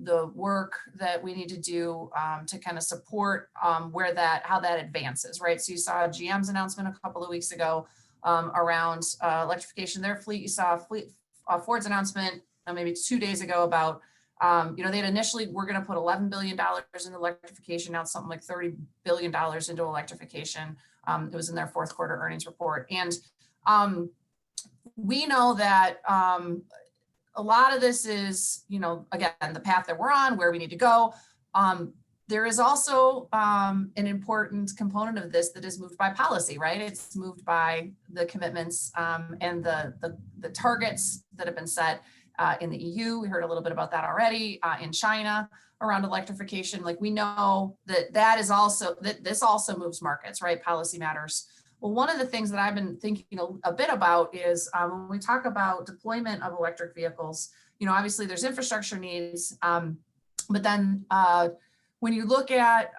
the work that we need to do to kind of support how that advances, right? So you saw GM's announcement a couple of weeks ago around electrification of their fleet. You saw Ford's announcement maybe 2 days ago about, they initially were going to put $11 billion into electrification. Now it's something like $30 billion into electrification. It was in their fourth quarter earnings report. And we know that a lot of this is, again, the path that we're on, where we need to go. There is also an important component of this that is moved by policy, right? It's moved by the commitments and the targets that have been set in the EU. We heard a little bit about that already. In China around electrification. Like, we know that this also moves markets, right? Policy matters. Well, one of the things that I've been thinking a bit about is when we talk about deployment of electric vehicles, obviously there's infrastructure needs, but then when you look at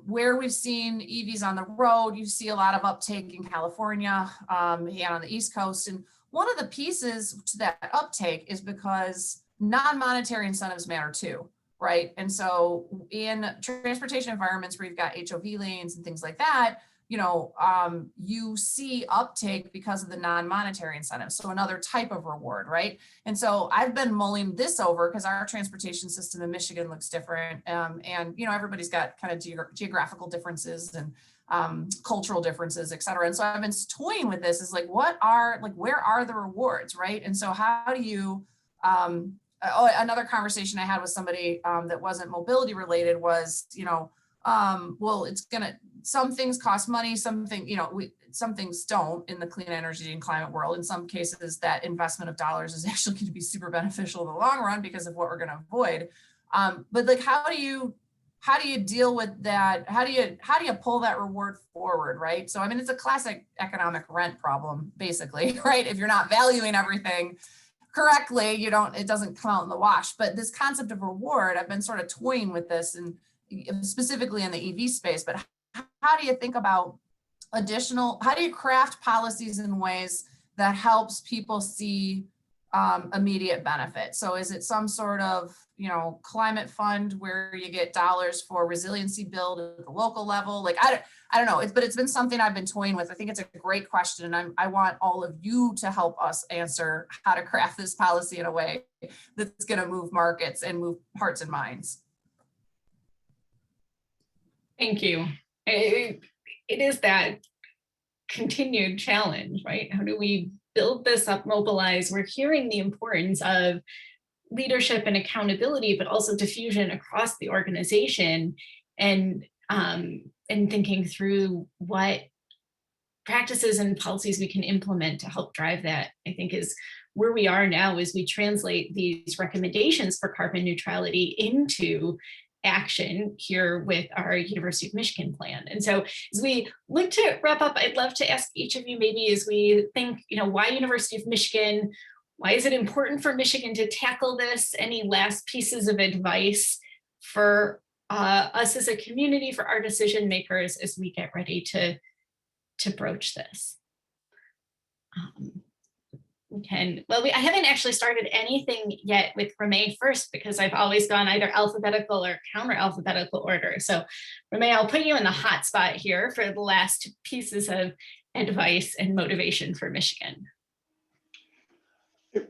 where we've seen EVs on the road, you see a lot of uptake in California and on the East Coast. And one of the pieces to that uptake is because non-monetary incentives matter too, right? And so in transportation environments where you've got HOV lanes and things like that, you see uptake because of the non-monetary incentives. So another type of reward, right? And so I've been mulling this over because our transportation system in Michigan looks different. And, everybody's got kind of geographical differences and cultural differences, et cetera. And so I've been toying with this is where are the rewards, right? And so how do you, another conversation I had with somebody that wasn't mobility related was, well, some things cost money, some things don't in the clean energy and climate world. In some cases, that investment of dollars is actually going to be super beneficial in the long run because of what we're going to avoid. But how do you deal with that? How do you pull that reward forward, right? So, it's a classic economic rent problem, basically, right? If you're not valuing everything correctly, it doesn't come out in the wash. But this concept of reward, I've been sort of toying with this, and specifically in the EV space, but how do you think about how do you craft policies in ways that helps people see immediate benefit? So is it some sort of, climate fund where you get dollars for resiliency build at the local level? I don't know, but it's been something I've been toying with. I think it's a great question. And I want all of you to help us answer how to craft this policy in a way that's going to move markets and move hearts and minds. Thank you. It is that continued challenge, right? How do we build this up, mobilize? We're hearing the importance of leadership and accountability, but also diffusion across the organization, and thinking through what practices and policies we can implement to help drive that. I think is where we are now as we translate these recommendations for carbon neutrality into action here with our University of Michigan plan. And so as we look to wrap up, I'd love to ask each of you, maybe as we think, why University of Michigan? Why is it important for Michigan to tackle this? Any last pieces of advice for us as a community, for our decision makers as we get ready to broach this? I haven't actually started anything yet with Rame first, because I've always gone either alphabetical or counter alphabetical order. So Rame, I'll put you in the hot spot here for the last pieces of advice and motivation for Michigan.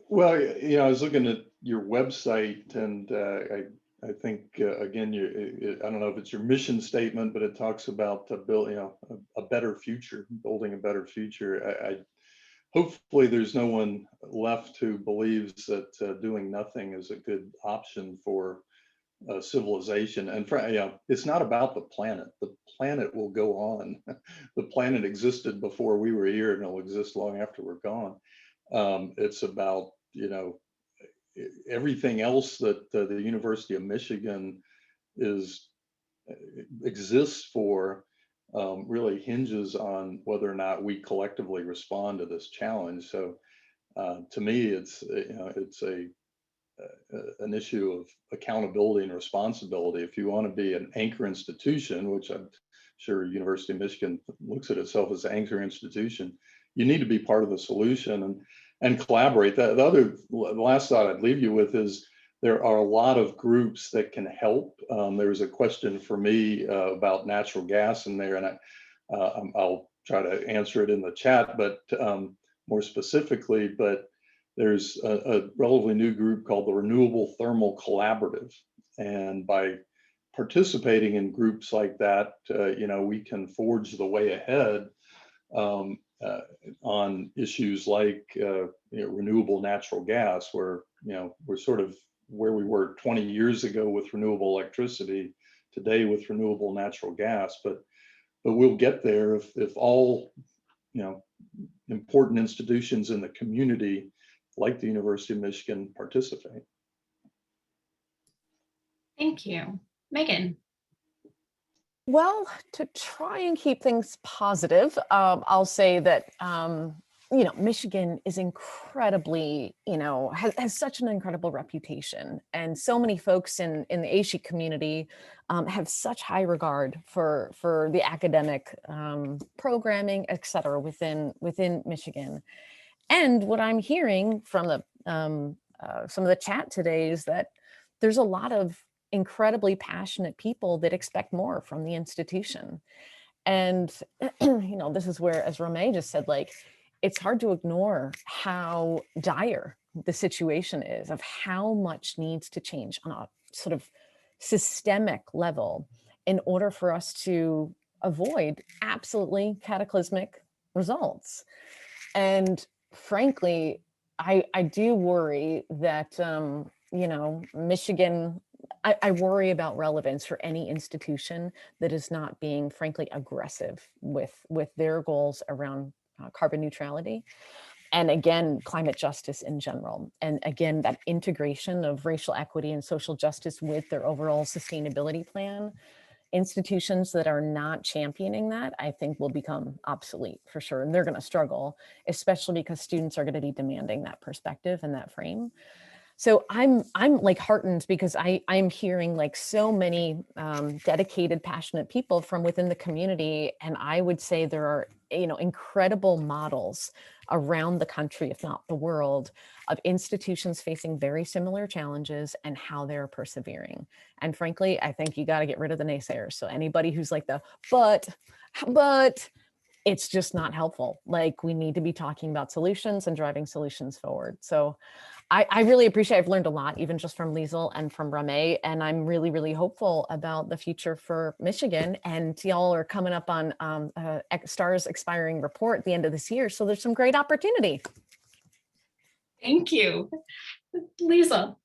Well, I was looking at your website, and I think again, I don't know if it's your mission statement, but it talks about building a better future, building a better future. I hopefully there's no one left who believes that doing nothing is a good option for civilization. And it's not about the planet. The planet will go on. The planet existed before we were here, and it'll exist long after we're gone. It's about, everything else that the University of Michigan exists for, really hinges on whether or not we collectively respond to this challenge. So to me, it's an issue of accountability and responsibility. If you want to be an anchor institution, which I'm sure University of Michigan looks at itself as an anchor institution, you need to be part of the solution and collaborate. The last thought I'd leave you with is there are a lot of groups that can help. There was a question for me about natural gas in there, and I'll try to answer it in the chat, but more specifically, but there's a relatively new group called the Renewable Thermal Collaborative. And by participating in groups like that, we can forge the way ahead on issues like renewable natural gas, where we're sort of where we were 20 years ago with renewable electricity, today with renewable natural gas. But we'll get there if all important institutions in the community, like the University of Michigan, participate. Thank you. Megan. Well, to try and keep things positive, I'll say that, Michigan is incredibly, has such an incredible reputation. And so many folks in the ASHE community have such high regard for the academic programming, et cetera, within Michigan. And what I'm hearing from some of the chat today is that there's a lot of incredibly passionate people that expect more from the institution. And, this is where, as Rame just said, it's hard to ignore how dire the situation is, of how much needs to change on a sort of systemic level in order for us to avoid absolutely cataclysmic results. And frankly, I do worry that, Michigan, I worry about relevance for any institution that is not being, frankly, aggressive with their goals around carbon neutrality. And again, climate justice in general. And again, that integration of racial equity and social justice with their overall sustainability plan. Institutions that are not championing that, I think, will become obsolete for sure. And they're going to struggle, especially because students are going to be demanding that perspective and that frame. So I'm heartened because I'm hearing so many dedicated, passionate people from within the community. And I would say there are, incredible models around the country, if not the world, of institutions facing very similar challenges and how they're persevering. And frankly, I think you got to get rid of the naysayers. So anybody who's like but it's just not helpful. We need to be talking about solutions and driving solutions forward. So I really appreciate, I've learned a lot, even just from Liesl and from Rame, and I'm really, really hopeful about the future for Michigan. And y'all are coming up on STAR's expiring report at the end of this year. So there's some great opportunity. Thank you. Liesl.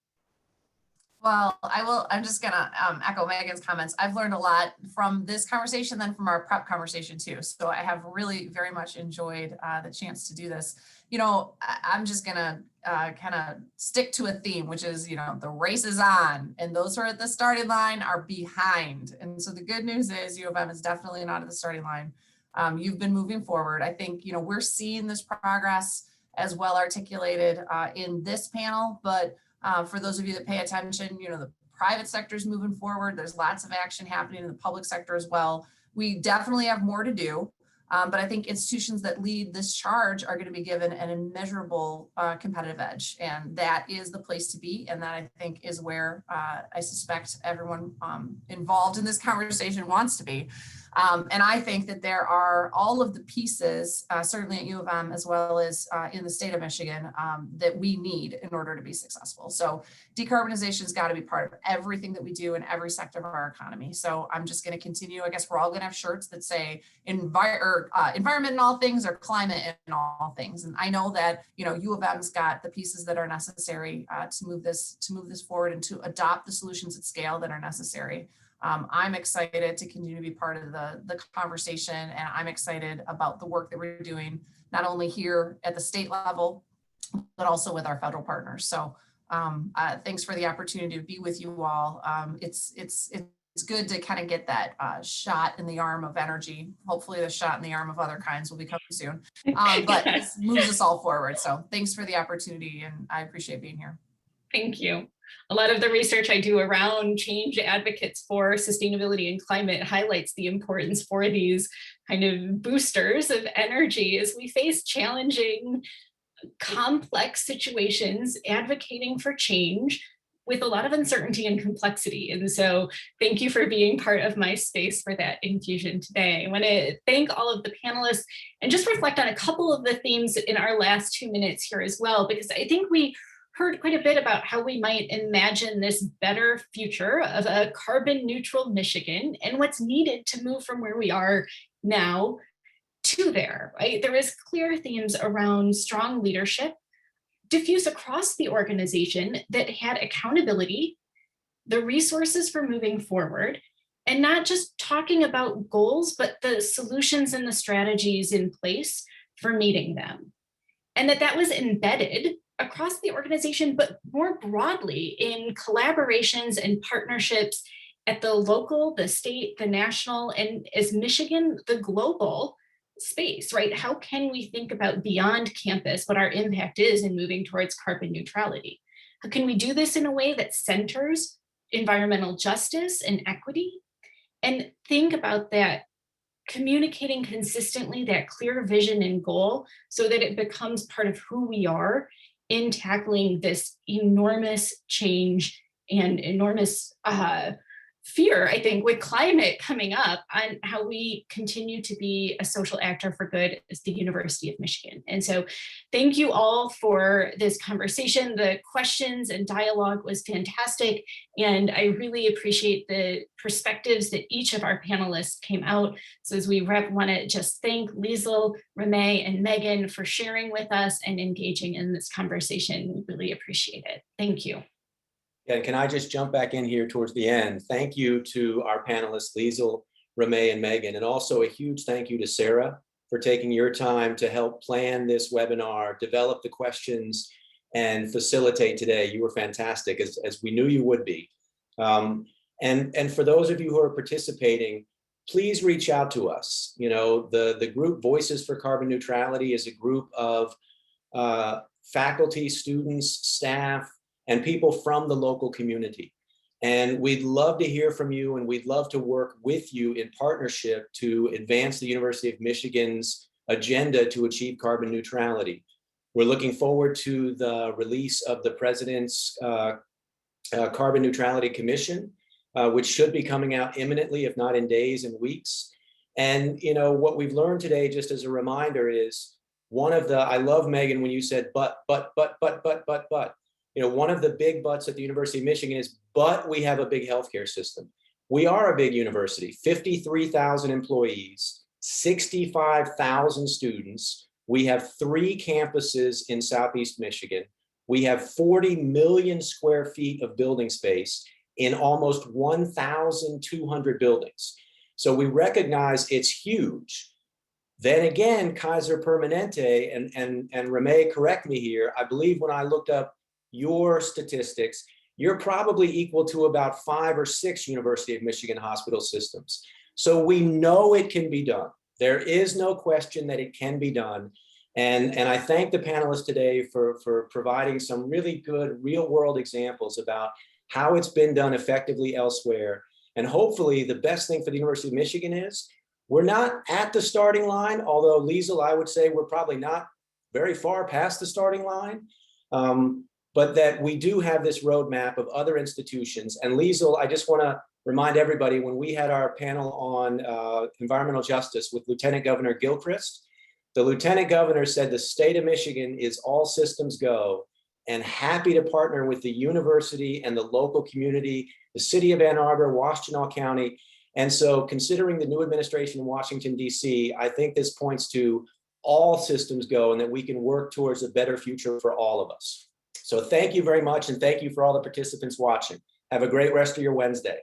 Well, I'm just gonna echo Megan's comments. I've learned a lot from this conversation, then from our prep conversation too. So I have really very much enjoyed the chance to do this. I'm just gonna kind of stick to a theme, which is, the race is on, and those who are at the starting line are behind. And so the good news is U of M is definitely not at the starting line. You've been moving forward. I think, we're seeing this progress as well articulated in this panel, but for those of you that pay attention, the private sector is moving forward. There's lots of action happening in the public sector as well. We definitely have more to do, but I think institutions that lead this charge are going to be given an immeasurable competitive edge, and that is the place to be. And that, I think, is where I suspect everyone involved in this conversation wants to be. And I think that there are all of the pieces, certainly at U of M, as well as in the state of Michigan, that we need in order to be successful. So decarbonization has got to be part of everything that we do in every sector of our economy. So I'm just going to continue. I guess we're all going to have shirts that say environment in all things or climate in all things. And I know that, you know, U of M's got the pieces that are necessary to move this forward and to adopt the solutions at scale that are necessary. I'm excited to continue to be part of the conversation, and I'm excited about the work that we're doing, not only here at the state level, but also with our federal partners. So thanks for the opportunity to be with you all. It's good to kind of get that shot in the arm of energy. Hopefully the shot in the arm of other kinds will be coming soon, but it moves us all forward. So thanks for the opportunity, and I appreciate being here. Thank you. A lot of the research I do around change advocates for sustainability and climate highlights the importance for these kind of boosters of energy as we face challenging, complex situations, advocating for change with a lot of uncertainty and complexity. And so thank you for being part of my space for that infusion today. I want to thank all of the panelists and just reflect on a couple of the themes in our last 2 minutes here as well, because I think we heard quite a bit about how we might imagine this better future of a carbon neutral Michigan and what's needed to move from where we are now to there, right? There is clear themes around strong leadership, diffuse across the organization that had accountability, the resources for moving forward, and not just talking about goals, but the solutions and the strategies in place for meeting them. And that was embedded across the organization, but more broadly in collaborations and partnerships at the local, the state, the national, and as Michigan, the global space, right? How can we think about beyond campus what our impact is in moving towards carbon neutrality? How can we do this in a way that centers environmental justice and equity? And think about that, communicating consistently that clear vision and goal so that it becomes part of who we are in tackling this enormous change and enormous fear, I think, with climate coming up, on how we continue to be a social actor for good as the University of Michigan. And so thank you all for this conversation. The questions and dialogue was fantastic. And I really appreciate the perspectives that each of our panelists came out. So as we want to just thank Liesl, Rame, and Meghan for sharing with us and engaging in this conversation. We really appreciate it. Thank you. And can I just jump back in here towards the end? Thank you to our panelists, Liesl, Rame, and Meghan, and also a huge thank you to Sara for taking your time to help plan this webinar, develop the questions, and facilitate today. You were fantastic, as we knew you would be. And for those of you who are participating, please reach out to us. You know, the group Voices for Carbon Neutrality is a group of faculty, students, staff, and people from the local community. And we'd love to hear from you, and we'd love to work with you in partnership to advance the University of Michigan's agenda to achieve carbon neutrality. We're looking forward to the release of the President's Carbon Neutrality Commission, which should be coming out imminently, if not in days and weeks. And you know, what we've learned today, just as a reminder, is one of the, I love, Meghan, when you said, but. You know, one of the big buts at the University of Michigan is, but we have a big healthcare system. We are a big university, 53,000 employees, 65,000 students. We have 3 campuses in Southeast Michigan. We have 40 million square feet of building space in almost 1,200 buildings. So we recognize it's huge. Then again, Kaiser Permanente, and Rame, correct me here, I believe when I looked up your statistics, you're probably equal to about 5 or 6 University of Michigan hospital systems. So we know it can be done. There is no question that it can be done. And I thank the panelists today for providing some really good real world examples about how it's been done effectively elsewhere. And hopefully the best thing for the University of Michigan is we're not at the starting line, although Liesl, I would say we're probably not very far past the starting line. But that we do have this roadmap of other institutions. And Liesl, I just want to remind everybody, when we had our panel on environmental justice with Lieutenant Governor Gilchrist, the Lieutenant Governor said the state of Michigan is all systems go and happy to partner with the university and the local community, the city of Ann Arbor, Washtenaw County. And so considering the new administration in Washington, D.C., I think this points to all systems go and that we can work towards a better future for all of us. So thank you very much. And thank you for all the participants watching. Have a great rest of your Wednesday.